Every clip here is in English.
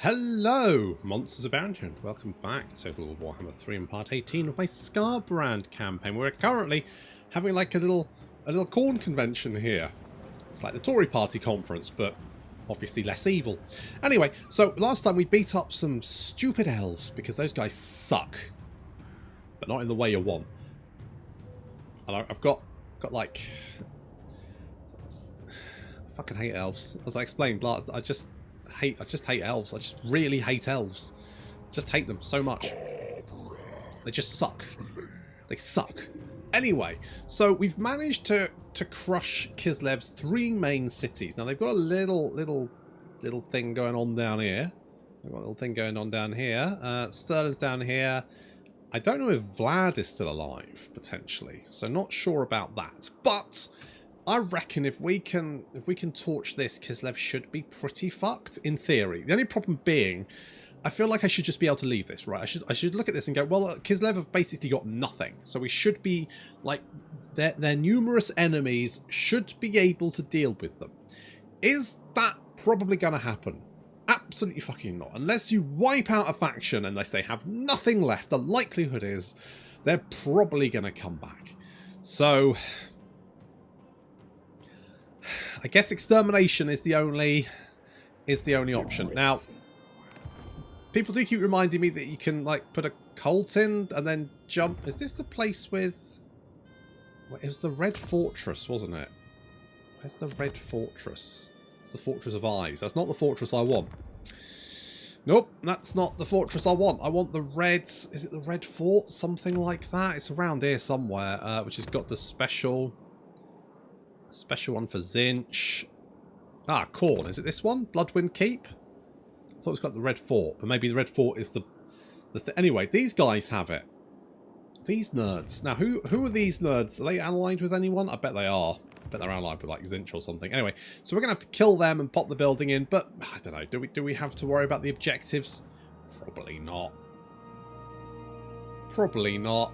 Hello, Monsters of Bastion. Welcome back to Total Warhammer 3 and Part 18 of my Skarbrand Campaign. We're currently having like a little Khorne convention here. It's like the Tory Party conference, but obviously less evil. Anyway, so last time we beat up some stupid elves because those guys suck, but not in the way you want. And I've got like, I fucking hate elves. As I explained last, I just hate elves. I just really hate elves. I just hate them so much. They just suck. They suck. Anyway, so we've managed to crush Kislev's 3 main cities. Now they've got a little thing going on down here. They've got a little thing going on down here. Sterling's down here. I don't know if Vlad is still alive, potentially. So not sure about that. But I reckon if we can torch this, Kislev should be pretty fucked in theory. The only problem being, I feel like I should just be able to leave this, right? I should look at this and go, well, Kislev have basically got nothing, so we should be like their numerous enemies should be able to deal with them. Is that probably going to happen? Absolutely fucking not. Unless you wipe out a faction, unless they have nothing left, the likelihood is they're probably going to come back. So I guess extermination is the only option. Now, people do keep reminding me that you can like put a cult in and then jump. Is this the place with? Well, it was the Red Fortress, wasn't it? Where's the Red Fortress? It's the Fortress of Eyes. That's not the fortress I want. Nope, that's not the fortress I want. I want the Red. Is it the Red Fort? Something like that. It's around here somewhere, which has got the special one for Zinch. Ah, Khorne. Is it this one? Bloodwind Keep? I thought it's got the Red Fort, but maybe the Red Fort is the anyway, these guys have it. These nerds. Now, who are these nerds? Are they allied with anyone? I bet they are. I bet they're allied with like Zinch or something. Anyway, so we're gonna have to kill them and pop the building in. But I don't know. Do we have to worry about the objectives? Probably not. Probably not.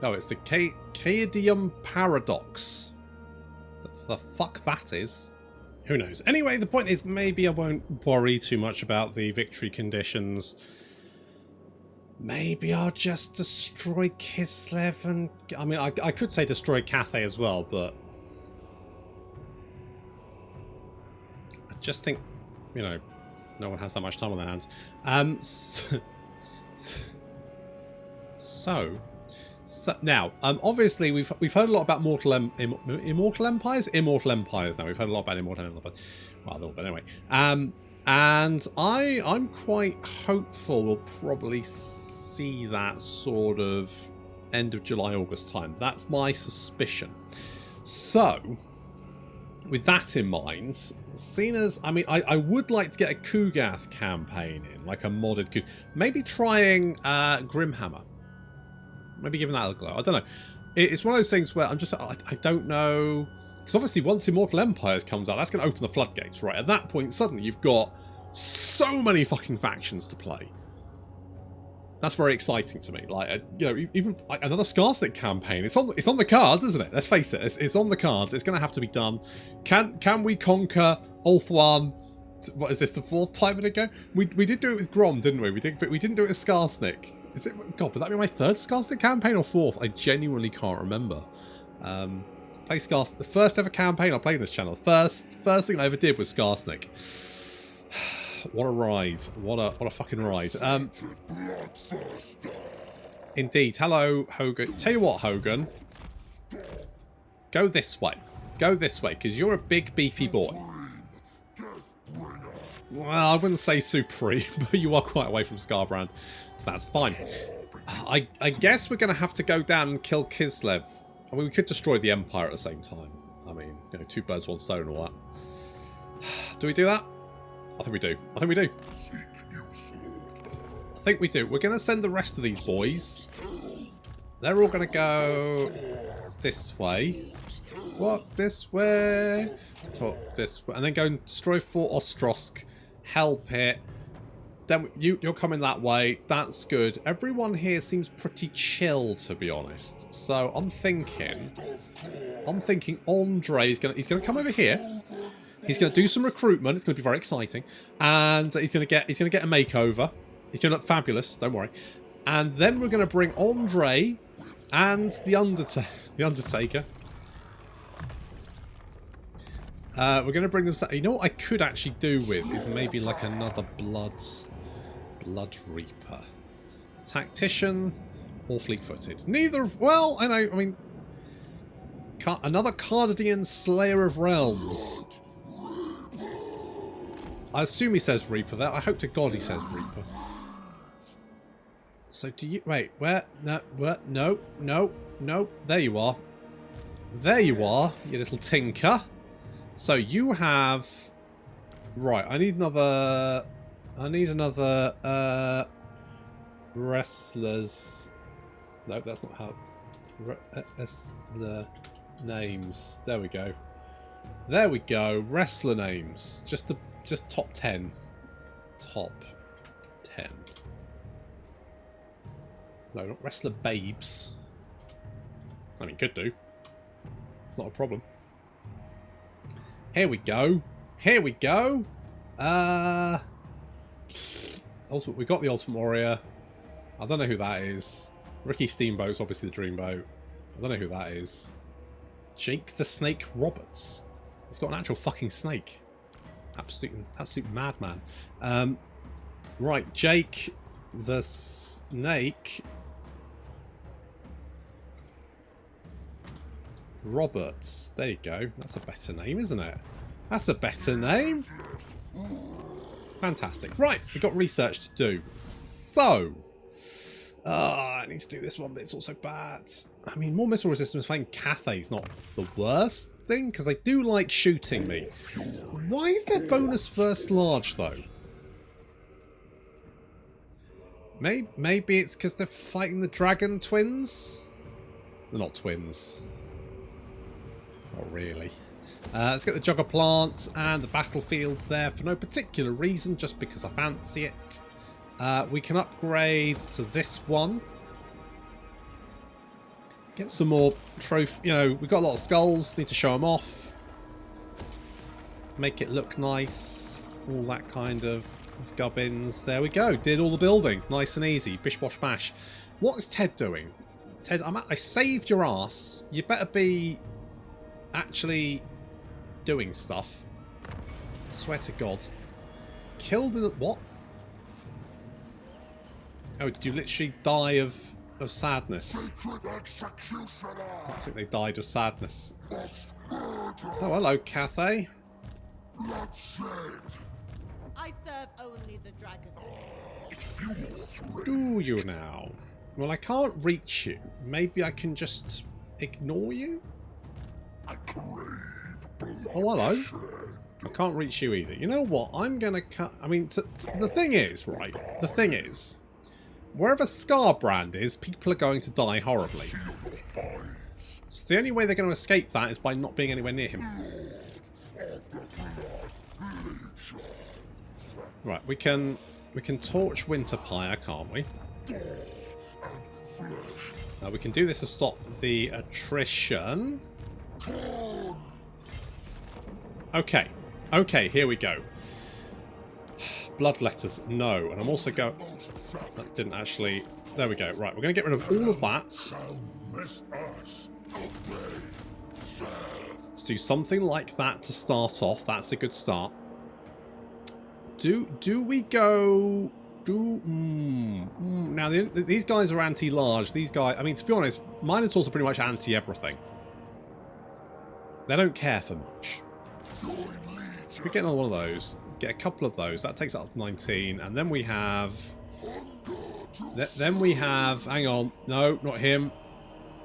Oh, it's the Caedium Paradox. The fuck that is. Who knows? Anyway, the point is maybe I won't worry too much about the victory conditions. Maybe I'll just destroy Kislev and... I mean, I could say destroy Cathay as well, but I just think, you know, no one has that much time on their hands. So now, obviously we've heard a lot about Immortal Empires. Immortal Empires. Now we've heard a lot about Immortal Empires. Well, a little bit anyway. And I'm quite hopeful we'll probably see that sort of end of July, August time. That's my suspicion. So, with that in mind, seen as I would like to get a Kugath campaign in, like a modded, maybe trying Grimhammer. Maybe giving that a go. I don't know. It's one of those things where I don't know. Because obviously once Immortal Empires comes out, that's going to open the floodgates, right? At that point, suddenly you've got so many fucking factions to play. That's very exciting to me. Like, you know, even like another Skarsnik campaign. It's on the cards, isn't it? Let's face it. It's on the cards. It's going to have to be done. Can we conquer Ulthuan? What is this? The 4th time in a go? We did do it with Grom, didn't we? We didn't do it with Skarsnik. Is it? God, would that be my 3rd Skarsnik campaign or 4th? I genuinely can't remember. Play Skarsnik. The first ever campaign I played on this channel. First thing I ever did was Skarsnik. What a ride! What a fucking ride! Indeed. Hello, Hogan. Tell you what, Hogan. Go this way. Go this way, because you're a big beefy boy. Well, I wouldn't say supreme, but you are quite away from Skarbrand, so that's fine. I guess we're going to have to go down and kill Kislev. I mean, we could destroy the Empire at the same time. I mean, you know, 2 birds, 1 stone and all that. Do we do that? I think we do. I think we do. I think we do. We're going to send the rest of these boys. They're all going to go this way. Walk this way. Talk this way. And then go and destroy Fort Ostrosk. Help it. Then you're coming that way. That's good. Everyone here seems pretty chill, to be honest. So I'm thinking Andre's he's gonna come over here. He's going to do some recruitment. It's going to be very exciting. And he's going to get a makeover. He's going to look fabulous. Don't worry. And then we're going to bring Andre and the Undertaker. We're going to bring them... You know what I could actually do with is maybe like another Blood Reaper. Tactician or fleet-footed. Neither of... Well, I know, I mean... Another Cardidian Slayer of Realms. I assume he says Reaper there. I hope to God he says Reaper. So do you... Wait, where? No, what? No, no, no. There you are. There you are, you little tinker. So you have... Right, I need another... Wrestlers... No, that's not how... That's the names. There we go. There we go. Wrestler names. Just top 10. Top 10. No, not wrestler babes. I mean, could do. It's not a problem. Here we go. Here we go. Also, we got the Ultimate Warrior. I don't know who that is. Ricky Steamboat's obviously the Dreamboat. I don't know who that is. Jake the Snake Roberts. He's got an actual fucking snake. Absolute madman. Right, Jake the Snake Roberts. There you go. That's a better name, isn't it? That's a better name. Fantastic. Right, we've got research to do. So... I need to do this one, but it's also bad. I mean, more missile resistance fighting Cathay is not the worst thing, because they do like shooting me. Why is their bonus first large, though? Maybe it's because they're fighting the dragon twins? They're not twins. Not really. Let's get the Jugger Plants and the battlefields there for no particular reason, just because I fancy it. We can upgrade to this one. Get some more trophy. You know, we've got a lot of skulls. Need to show them off. Make it look nice. All that kind of gubbins. There we go. Did all the building. Nice and easy. Bish bosh bash. What is Ted doing? Ted, I saved your ass. You better be actually doing stuff. I swear to God. Killed in the... What? Oh, did you literally die of sadness? I think they died of sadness. Oh, hello, Cathay. I serve only the dragons. Do you now? Well, I can't reach you. Maybe I can just ignore you? Oh, hello. I can't reach you either. You know what? I'm going to cut... I mean, the thing is, right? The thing is... Wherever Skarbrand is, people are going to die horribly. So the only way they're going to escape that is by not being anywhere near him. Right, we can torch Winterpire, can't we? We can do this to stop the attrition. Okay. Okay, here we go. Bloodletters, no. And I'm also going... That didn't actually... There we go. Right, we're going to get rid of all of that. Let's do something like that to start off. That's a good start. Do we go... Now, these guys are anti-large. These guys... I mean, to be honest, Minotaurs are pretty much anti-everything. They don't care for much. If we get another one of those... Get a couple of those. That takes up to 19. And then we have... Then we have... Hang on. No, not him.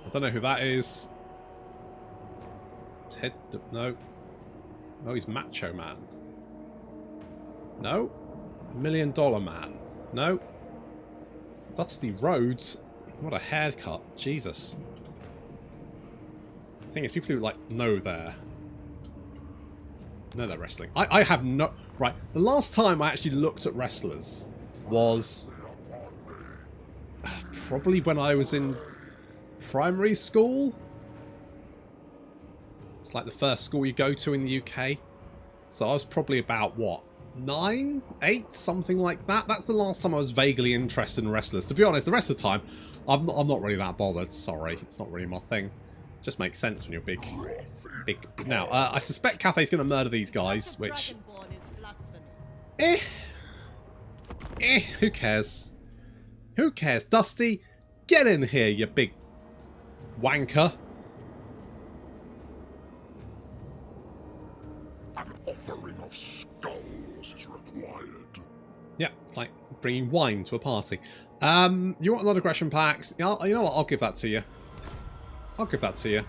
I don't know who that is. Ted... No. Oh, he's Macho Man. No. $1 Million Man. No. Dusty Rhodes. What a haircut. Jesus. The thing is, people who, like, know they're wrestling. I have no... Right, the last time I actually looked at wrestlers was probably when I was in primary school. It's like the first school you go to in the UK. So I was probably about, what, 9, 8, something like that. That's the last time I was vaguely interested in wrestlers. To be honest, the rest of the time, I'm not really that bothered. Sorry, it's not really my thing. Just makes sense when you're big. Now, I suspect Cathay's going to murder these guys, which... who cares? Who cares? Dusty, get in here, you big wanker. An offering of skulls is required. Yeah, it's like bringing wine to a party. You want a lot of aggression packs? You know what? I'll give that to you. I'll give that to you.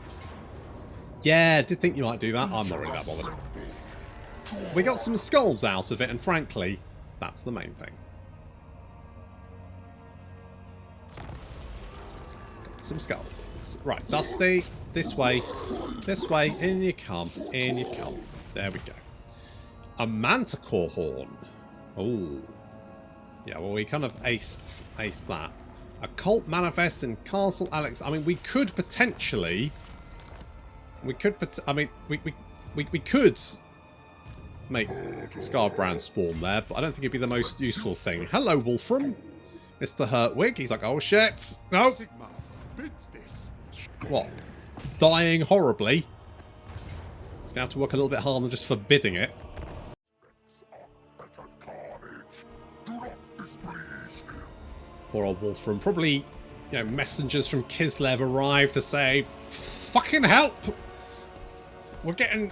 Yeah, did think you might do that. I'm not really that bothered. We got some skulls out of it, and frankly, that's the main thing. Got some skulls. Right, Dusty, this way, in you come, in you come. There we go. A manticore horn. Oh. Yeah, well, we kind of aced that. A cult manifest in Castle Alex. I mean, we could potentially... we could make Skarbrand spawn there, but I don't think it'd be the most useful thing. Hello, Wolfram. Mr. Hurtwig. He's like, oh, shit. No. What? Dying horribly. He's going to have to work a little bit harder than just forbidding it. Poor old Wolfram. Probably, you know, messengers from Kislev arrived to say, fucking help! We're getting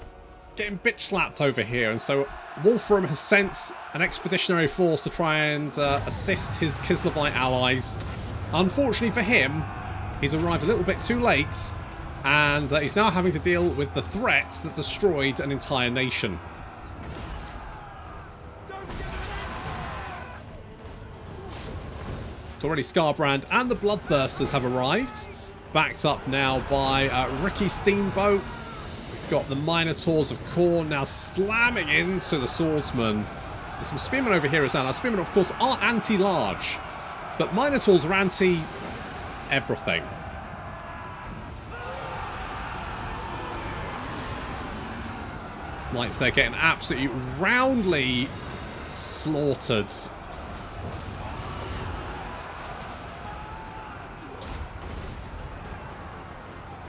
bitch slapped over here, and so Wolfram has sent an expeditionary force to try and assist his Kislevite allies. Unfortunately for him, he's arrived a little bit too late, and he's now having to deal with the threat that destroyed an entire nation. It's already Skarbrand and the Bloodthirsters have arrived, backed up now by Ricky Steamboat. We've got the Minotaurs of Khorne now slamming into the Swordsman. There's some Spearmen over here as well. Now, Spearmen, of course, are anti-large, but Minotaurs are anti-everything. Knights, they're getting absolutely roundly slaughtered.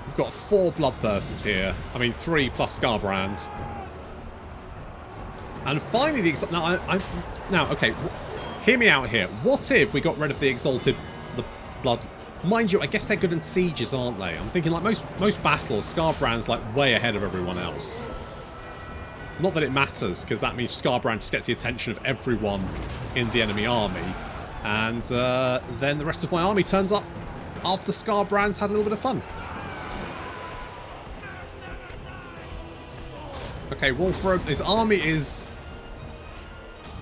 We've got 4 Bloodthirsters here. I mean, 3 plus Skarbrands. And finally, the now, okay, hear me out here. What if we got rid of the blood? Mind you, I guess they're good in sieges, aren't they? I'm thinking like most battles, Skarbrand's like way ahead of everyone else. Not that it matters, because that means Skarbrand just gets the attention of everyone in the enemy army, and then the rest of my army turns up after Skarbrand's had a little bit of fun. Okay, Wolfram, his army is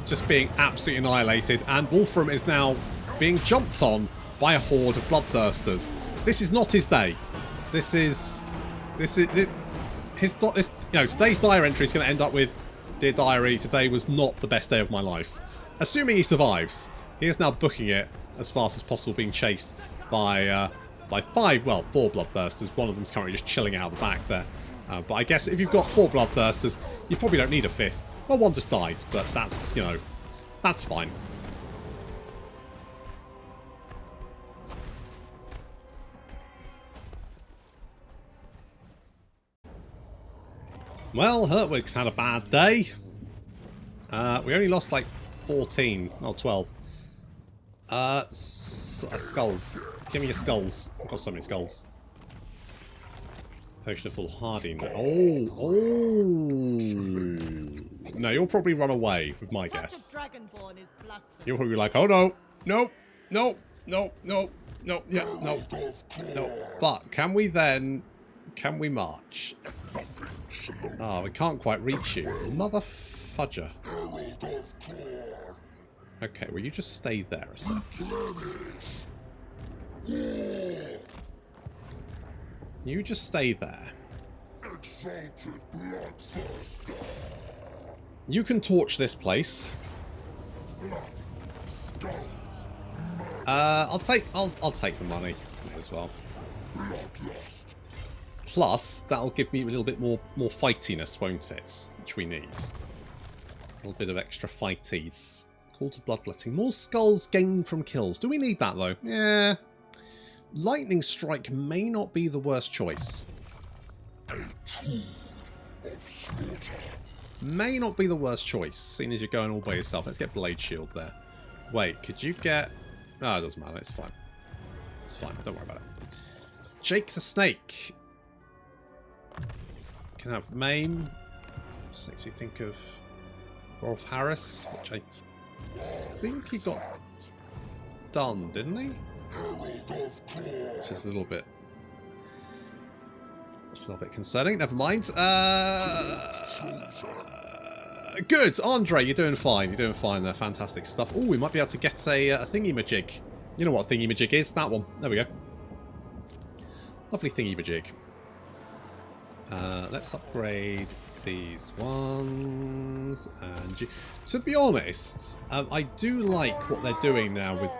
just being absolutely annihilated, and Wolfram is now being jumped on by a horde of Bloodthirsters. This is not his day. Today's diary entry is going to end up with, "Dear diary, today was not the best day of my life." Assuming he survives, he is now booking it as fast as possible, being chased by 4 Bloodthirsters. One of them's currently just chilling out the back there. But I guess if you've got 4 Bloodthirsters, you probably don't need a 5th. Well, one just died, but that's, you know, that's fine. Well, Hurtwig's had a bad day. We only lost like 14, well 12. Skulls. Give me your skulls. I've got so many skulls. Potion of foolhardy. Oh. No, you'll probably run away, with my guess. You'll probably be like, oh no, no. Yeah, no. But can we march? Oh, we can't quite reach you. Mother fudger. Okay, will you just stay there a sec? You just stay there. You can torch this place. I'll take the money as well. Plus, that'll give me a little bit more fightiness, won't it? Which we need. A little bit of extra fighties. Call to bloodletting. More skulls gained from kills. Do we need that, though? Yeah. Lightning Strike may not be the worst choice. May not be the worst choice, seeing as you're going all by yourself. Let's get Blade Shield there. Wait, could you get... Oh, it doesn't matter. It's fine. It's fine. Don't worry about it. Jake the Snake. Can have Maim. Just makes me think of Rolf Harris, which I think he got done, didn't he? Which is a little bit... It's a little bit concerning. Never mind. Good, Andre. You're doing fine. You're doing fine there. Fantastic stuff. Oh, we might be able to get a thingy-majig. You know what a thingy-majig is? That one. There we go. Lovely thingy-majig. Let's upgrade these ones. And to be honest, I do like what they're doing now with...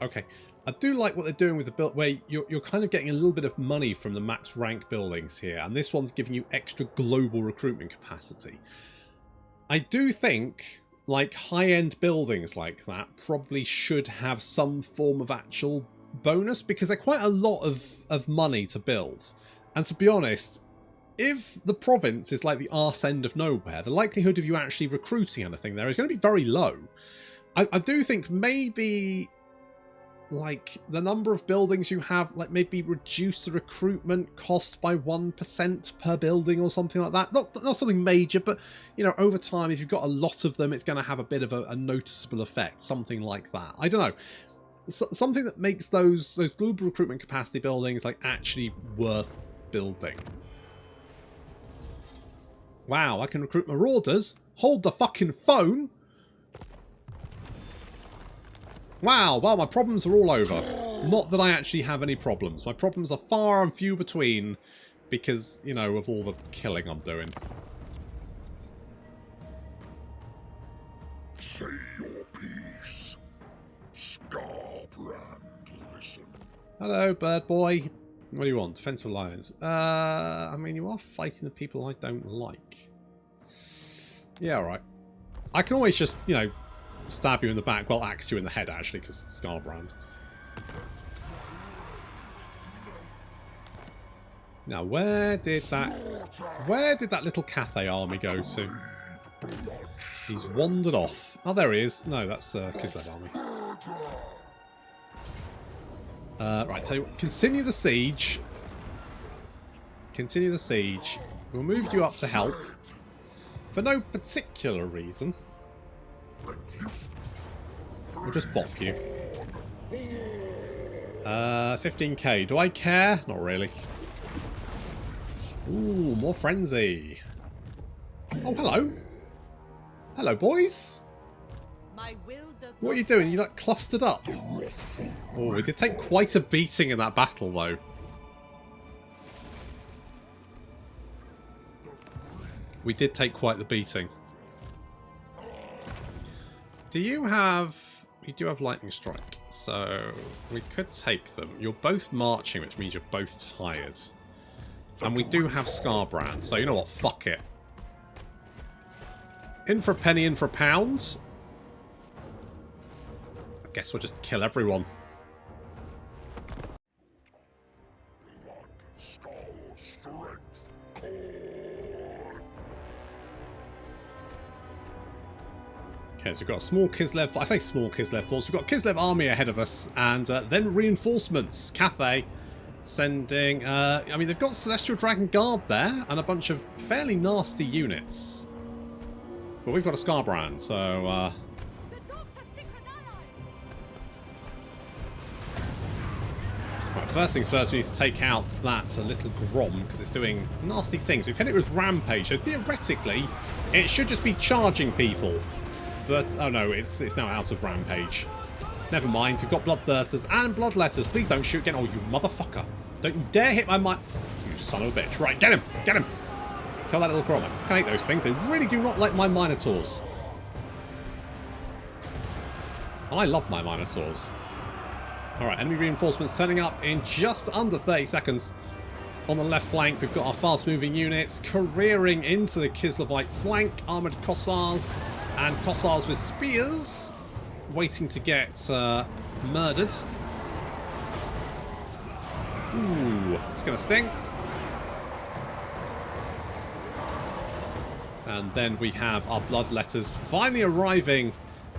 Okay. I do like what they're doing with the build, where you're kind of getting a little bit of money from the max rank buildings here, and this one's giving you extra global recruitment capacity. I do think, like, high-end buildings like that probably should have some form of actual bonus, because they're quite a lot of money to build. And to be honest, if the province is like the arse end of nowhere, the likelihood of you actually recruiting anything there is going to be very low. I do think maybe... like the number of buildings you have, like maybe reduce the recruitment cost by 1% per building or something like that. Not something major, but you know, over time, if you've got a lot of them, it's going to have a bit of a noticeable effect. Something like that. I don't know. Something that makes those global recruitment capacity buildings like actually worth building. Wow, I can recruit marauders. Hold the fucking phone. Wow, well, my problems are all over. Not that I actually have any problems. My problems are far and few between because, you know, of all the killing I'm doing. Say your piece. Skarbrand, listen. Hello, bird boy. What do you want? Defensive alliance. I mean, you are fighting the people I don't like. Yeah, alright. I can always just, you know, stab you in the back, well, axe you in the head, actually, because it's Skarbrand. Now, where did that little Cathay army go to? He's wandered off. Oh, there he is. No, that's Kislev army. Right, tell you what, continue the siege. Continue the siege. We'll move you up to help. For no particular reason. We'll just bop you. 15k. Do I care? Not really. Ooh, more frenzy. Oh, hello. Hello, boys. My will does What are you doing? You like clustered up? Oh, we did take quite a beating in that battle, though. We did take quite the beating. Do you have... You do have Lightning Strike, so we could take them. You're both marching, which means you're both tired. And we do have Skarbrand, so you know what? Fuck it. In for a penny, in for a pound. I guess we'll just kill everyone. Okay, so we've got a small Kislev... I say small Kislev force. We've got Kislev army ahead of us, and then reinforcements. Cathay sending... I mean, they've got Celestial Dragon Guard there, and a bunch of fairly nasty units. But we've got a Skarbrand, so... Right, first things first, we need to take out that little Grom, because it's doing nasty things. We've hit it with Rampage, so theoretically, it should just be charging people. But, oh no, it's now out of Rampage. Never mind, we've got Bloodthirsters and Bloodletters. Please don't shoot again. Oh, you motherfucker. Don't you dare hit my You son of a bitch. Right, get him. Get him. Kill that little Grom. I hate those things. They really do not like my Minotaurs. I love my Minotaurs. Alright, enemy reinforcements turning up in just under 30 seconds. On the left flank, we've got our fast-moving units careering into the Kislevite flank. Armoured Kossars and Kossars with spears, waiting to get murdered. Ooh, it's going to sting. And then we have our bloodletters finally arriving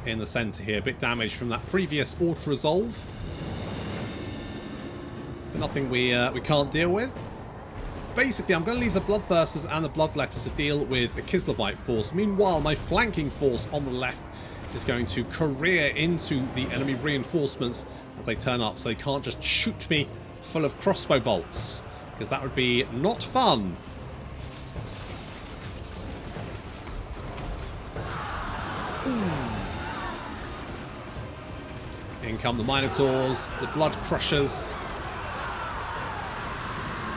in the centre here. A bit damaged from that previous auto-resolve. Nothing we can't deal with. Basically, I'm going to leave the Bloodthirsters and the Bloodletters to deal with the Kislevite force. Meanwhile, my flanking force on the left is going to career into the enemy reinforcements as they turn up, so they can't just shoot me full of crossbow bolts, because that would be not fun. In come the Minotaurs, the Blood Crushers,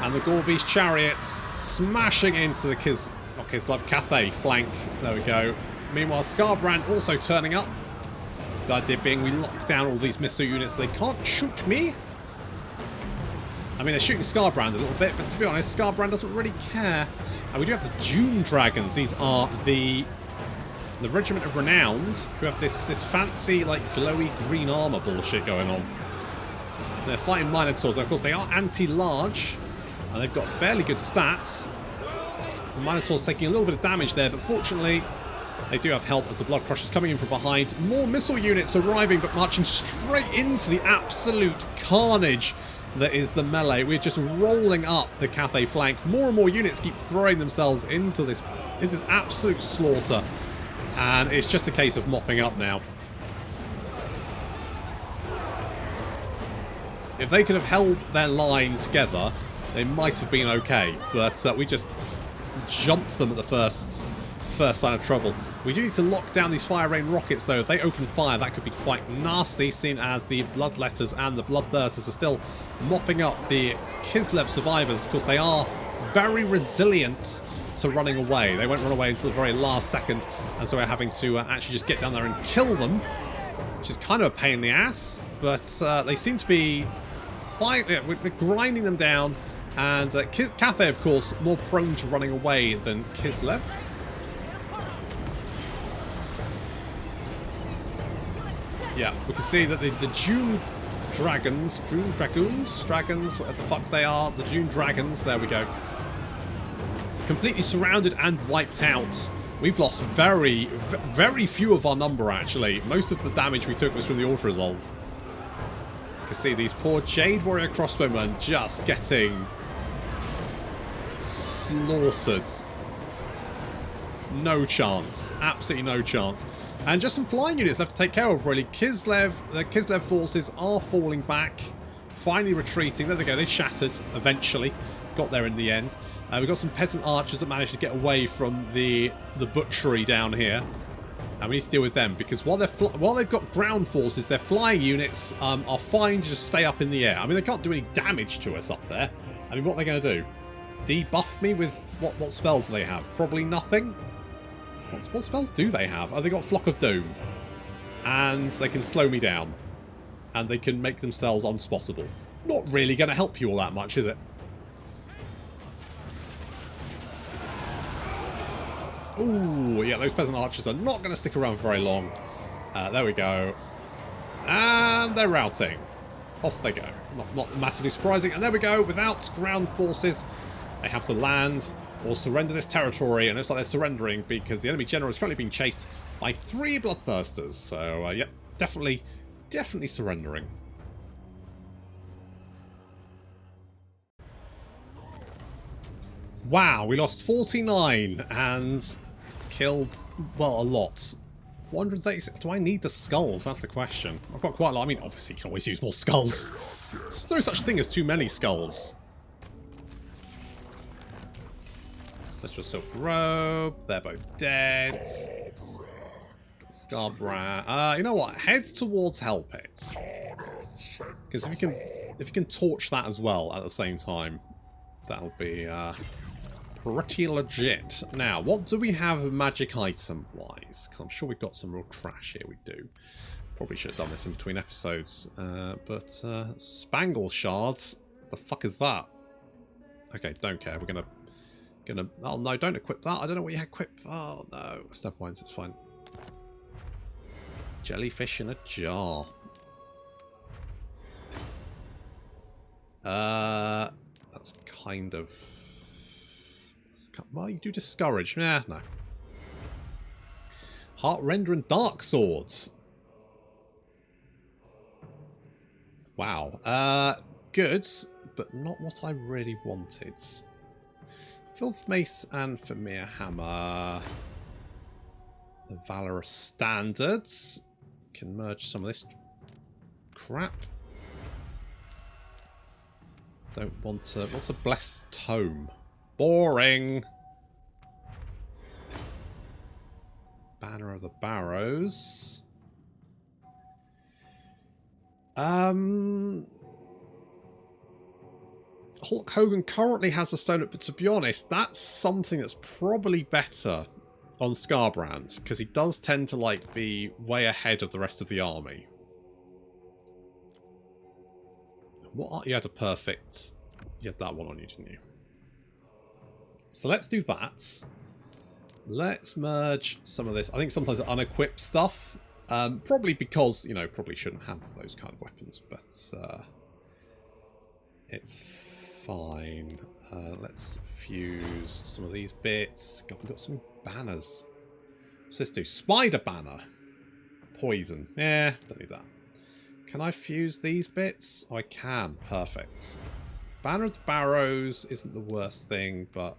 and the Gorbeast chariots smashing into the Cathay flank. There we go. Meanwhile, Skarbrand also turning up. The idea being we lock down all these missile units so they can't shoot me. I mean, they're shooting Skarbrand a little bit, but to be honest, Skarbrand doesn't really care. And we do have the June Dragons. These are the Regiment of Renowned, who have this fancy, like, glowy green armour bullshit going on. They're fighting Minotaurs. Of course, they are anti-large, and they've got fairly good stats. The Minotaur's taking a little bit of damage there, but fortunately, they do have help as the Blood Crushers coming in from behind. More missile units arriving, but marching straight into the absolute carnage that is the melee. We're just rolling up the Cathay flank. More and more units keep throwing themselves into this absolute slaughter. And it's just a case of mopping up now. If they could have held their line together, they might have been okay. But we just jumped them at the first sign of trouble. We do need to lock down these fire rain rockets, though. If they open fire, that could be quite nasty, seeing as the Bloodletters and the Bloodthirsters are still mopping up the Kislev survivors. Of course, they are very resilient to running away. They won't run away until the very last second, and so we're having to actually just get down there and kill them, which is kind of a pain in the ass, but they seem to be fine. Yeah, we're grinding them down, and Cathay, of course, more prone to running away than Kislev. Yeah, we can see that the June Dragons, whatever the fuck they are, the June Dragons, there we go, completely surrounded and wiped out. We've lost very, very few of our number, actually. Most of the damage we took was from the auto-resolve. You can see these poor Jade Warrior crossbowmen just getting slaughtered. No chance. Absolutely no chance. And just some flying units left to take care of, really. The Kislev forces are falling back, finally retreating. There they go, they shattered eventually. Got there in the end. We've got some peasant archers that managed to get away from the butchery down here. And we need to deal with them, because while they've got ground forces, their flying units are fine to just stay up in the air. I mean, they can't do any damage to us up there. I mean, what are they going to do? Debuff me with what spells do they have? Probably nothing. What spells do they have? Oh, they got Flock of Doom. And they can slow me down. And they can make themselves unspottable. Not really going to help you all that much, is it? Ooh, yeah, those peasant archers are not going to stick around very long. There we go. And they're routing. Off they go. Not massively surprising. And there we go. Without ground forces, they have to land or surrender this territory. And it looks like they're surrendering because the enemy general is currently being chased by 3 Bloodthirsters. So, yeah, definitely surrendering. Wow, we lost 49 and killed, well, a lot. 436. Do I need the skulls? That's the question. I've got quite a lot. I mean, obviously, you can always use more skulls. There's no such thing as too many skulls. Central Silk Robe. They're both dead. Skarbrand. You know what? Head towards Hell Pits. Because if you can torch that as well at the same time, that'll be pretty legit. Now, what do we have magic item-wise? Because I'm sure we've got some real trash here. We do. Probably should have done this in between episodes. But Spangle Shards? What the fuck is that? Okay, don't care. We're gonna. Oh no! Don't equip that. I don't know what you equipped. Oh no! Step wines. It's fine. Jellyfish in a jar. That's kind of. Well, you do discourage. Yeah, no. Heartrender and Dark Swords. Wow. Good, but not what I really wanted. Filth Mace and Vermeer Hammer. The Valorous Standards. Can merge some of this crap. Don't want to... What's a Blessed Tome? Boring. Banner of the Barrows. Hulk Hogan currently has a stone up, but to be honest, that's something that's probably better on Skarbrand, because he does tend to like be way ahead of the rest of the army. What? You had a perfect... You had that one on you, didn't you? So let's do that. Let's merge some of this. I think sometimes unequip stuff. Probably because, you know, probably shouldn't have those kind of weapons, but it's fine. Let's fuse some of these bits. God, we've got some banners. What's this do? Spider banner. Poison. Yeah, don't need that. Can I fuse these bits? Oh, I can. Perfect. Banner of the Barrows isn't the worst thing, but...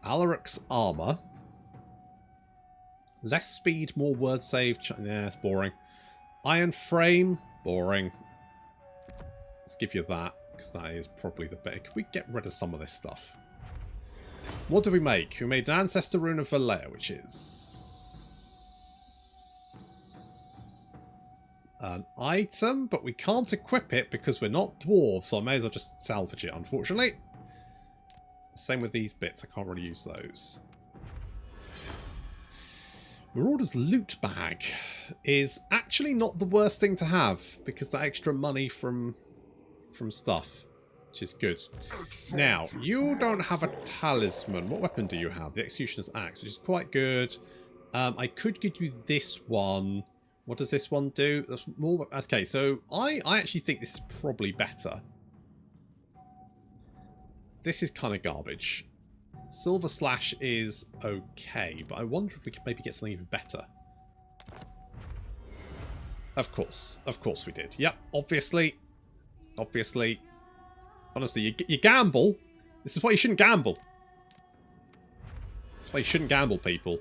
Alaric's armor. Less speed, more word save. Yeah, it's boring. Iron frame. Boring. Let's give you that, because that is probably the better. Can we get rid of some of this stuff? What did we make? We made an Ancestor Rune of Valea, which is... an item, but we can't equip it because we're not dwarves, so I may as well just salvage it, unfortunately. Same with these bits, I can't really use those. Marauder's Loot Bag is actually not the worst thing to have, because that extra money from stuff, which is good. Now, you don't have a talisman. What weapon do you have? The Executioner's Axe, which is quite good. I could give you this one. What does this one do? That's more. Okay, so I actually think this is probably better. This is kind of garbage. Silver Slash is okay, but I wonder if we could maybe get something even better. Of course we did. Yep, obviously. Honestly, you gamble. This is why you shouldn't gamble. That's why you shouldn't gamble, people.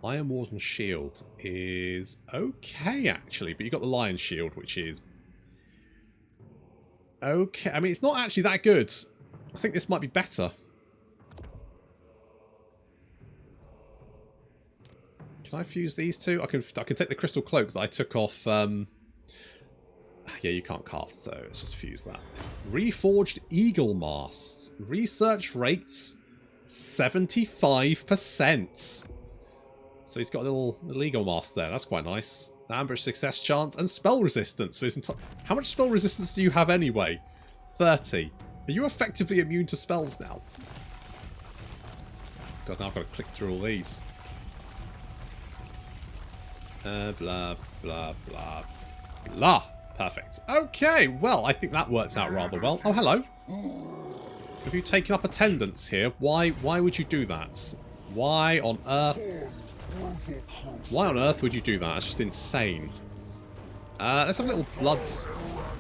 Iron Warden Shield is okay, actually, but you've got the Lion Shield, which is okay. I mean, it's not actually that good. I think this might be better. Can I fuse these two? I can take the Crystal Cloak that I took off. Yeah, you can't cast, so let's just fuse that. Reforged Eagle Mast. Research rates 75%. So he's got a little Eagle Mast there. That's quite nice. Ambush success chance and spell resistance for his entire... How much spell resistance do you have anyway? 30. Are you effectively immune to spells now? God, now I've got to click through all these. Blah, blah, blah, blah. Perfect. Okay, well, I think that works out rather well. Oh, hello. Have you taken up attendance here? Why would you do that? Why on earth? Why on earth would you do that? That's just insane. Let's have a little bloods.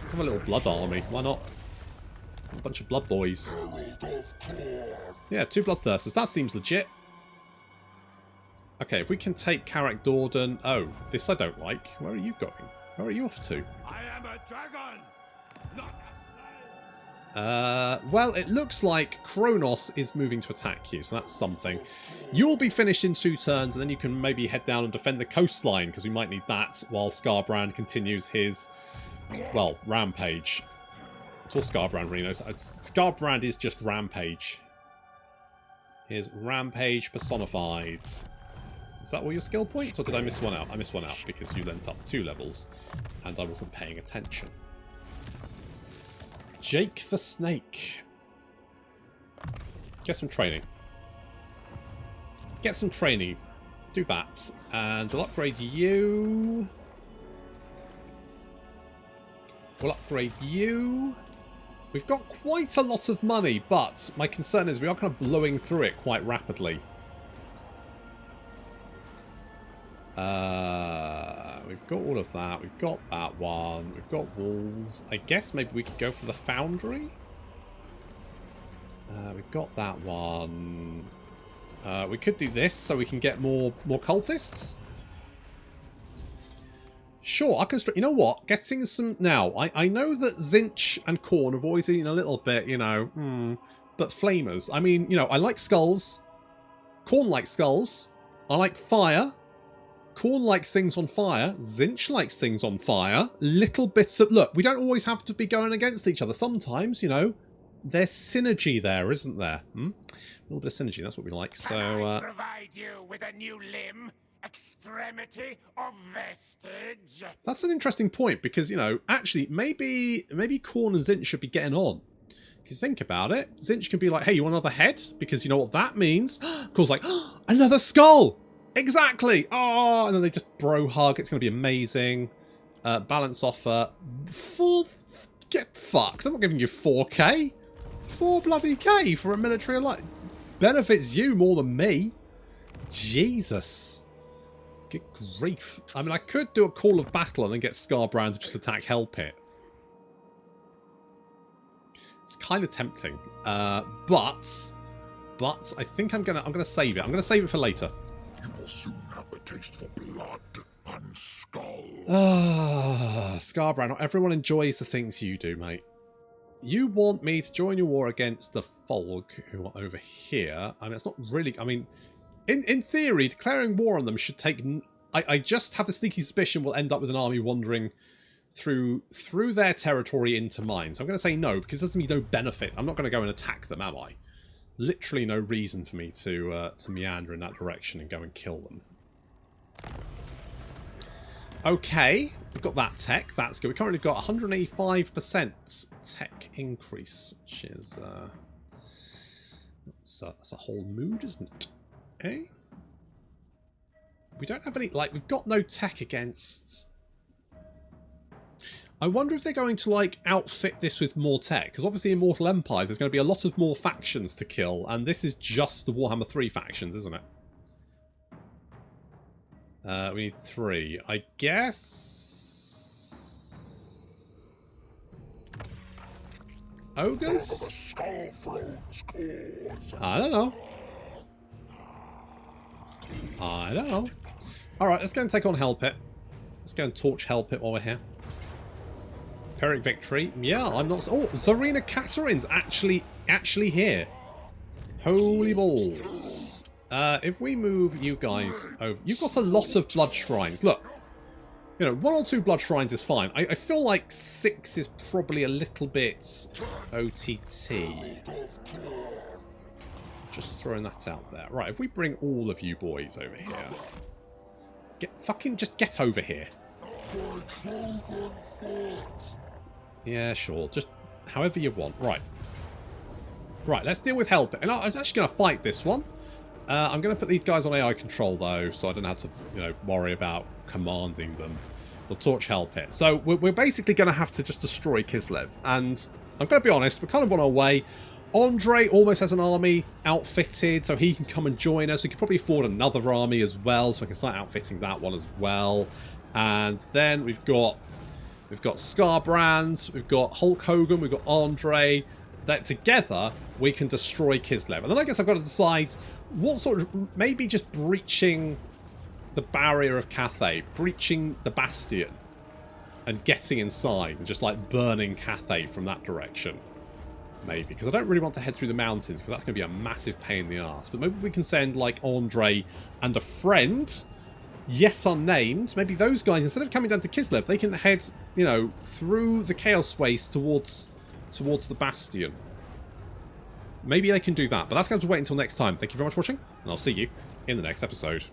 Let's have a little blood army. Why not? A bunch of blood boys. Yeah, 2 bloodthirsters. That seems legit. Okay, if we can take Carrack Dorden. Oh, this I don't like. Where are you going? Where are you off to? I am a dragon, not a slave. Well, it looks like Kronos is moving to attack you, so that's something. You'll be finished in 2 turns, and then you can maybe head down and defend the coastline, because we might need that while Skarbrand continues his, well, rampage. That's all Skarbrand really knows. Skarbrand is just rampage. Here's rampage personified. Is that all your skill points, or did I miss one out? I missed one out because you lent up 2 levels and I wasn't paying attention. Jake the Snake. Get some training. Get some training. Do that. And we'll upgrade you. We'll upgrade you. We've got quite a lot of money, but my concern is we are kind of blowing through it quite rapidly. We've got all of that. We've got that one. We've got walls. I guess maybe we could go for the foundry. We've got that one. We could do this so we can get more cultists. Sure, I can... You know what? Getting some... Now, I know that Tzeentch and Khorne have always been a little bit, you know... But flamers. I mean, you know, I like skulls. Khorne likes skulls. I like fire. Khorne likes things on fire. Tzeentch likes things on fire. Little bits of... Look, we don't always have to be going against each other. Sometimes, you know, there's synergy there, isn't there? A little bit of synergy, that's what we like. So, Can I provide you with a new limb? Extremity or vestige? That's an interesting point because, you know, actually, maybe Khorne and Tzeentch should be getting on. Because think about it. Tzeentch can be like, hey, you want another head? Because you know what that means? Khorne's like, oh, another skull! Exactly! Oh, and then they just bro hug. It's going to be amazing. Balance offer. Get fucked. I'm not giving you 4k. 4 bloody k for a military alliance. Benefits you more than me. Jesus. Good grief. I mean, I could do a call of battle and then get Skarbrand to just attack Hell Pit. It's kind of tempting. But I think I'm gonna save it. I'm gonna save it for later. You will soon have a taste for blood and skull. Skarbrand, not everyone enjoys the things you do, mate. You want me to join your war against the Folk, who are over here. I mean, it's not really... I mean, in theory, declaring war on them should take... I just have the sneaky suspicion we'll end up with an army wandering through their territory into mine. So I'm going to say no, because there's going to be no benefit. I'm not going to go and attack them, am I? Literally no reason for me to meander in that direction and go and kill them. Okay, we've got that tech. That's good. We currently got 185% tech increase, which is that's a whole mood, isn't it? Eh? We don't have any, like, we've got no tech against... I wonder if they're going to, like, outfit this with more tech. Because obviously in Immortal Empires there's going to be a lot of more factions to kill. And this is just the Warhammer 3 factions, isn't it? We need 3. I guess... Ogres? I don't know. I don't know. Alright, let's go and take on Hell Pit. Let's go and torch Hell Pit while we're here. Pyrrhic Victory. Yeah, I'm not... Oh, Zarina Katarin's actually here. Holy balls. If we move you guys over... You've got a lot of blood shrines. Look. You know, 1 or 2 blood shrines is fine. I feel like 6 is probably a little bit OTT. Just throwing that out there. Right, if we bring all of you boys over here... Just get over here. Yeah, sure. Just however you want. Right. Right, let's deal with Hell Pit. And I'm actually going to fight this one. I'm going to put these guys on AI control, though, so I don't have to, you know, worry about commanding them. We'll torch Hell Pit. So we're basically going to have to just destroy Kislev. And I'm going to be honest, we're kind of on our way. Andre almost has an army outfitted, so he can come and join us. We could probably afford another army as well, so I can start outfitting that one as well. And then we've got Skarbrand, we've got Hulk Hogan, we've got Andre. That together we can destroy Kislev. And then I guess I've got to decide what sort of, maybe just breaching the barrier of Cathay, breaching the Bastion, and getting inside and just like burning Cathay from that direction. Maybe, because I don't really want to head through the mountains, because that's going to be a massive pain in the arse. But maybe we can send, like, Andre and a friend, yet unnamed. Maybe those guys, instead of coming down to Kislev, they can head, you know, through the Chaos Waste towards the Bastion. Maybe they can do that, but that's going to have to wait until next time. Thank you very much for watching, and I'll see you in the next episode.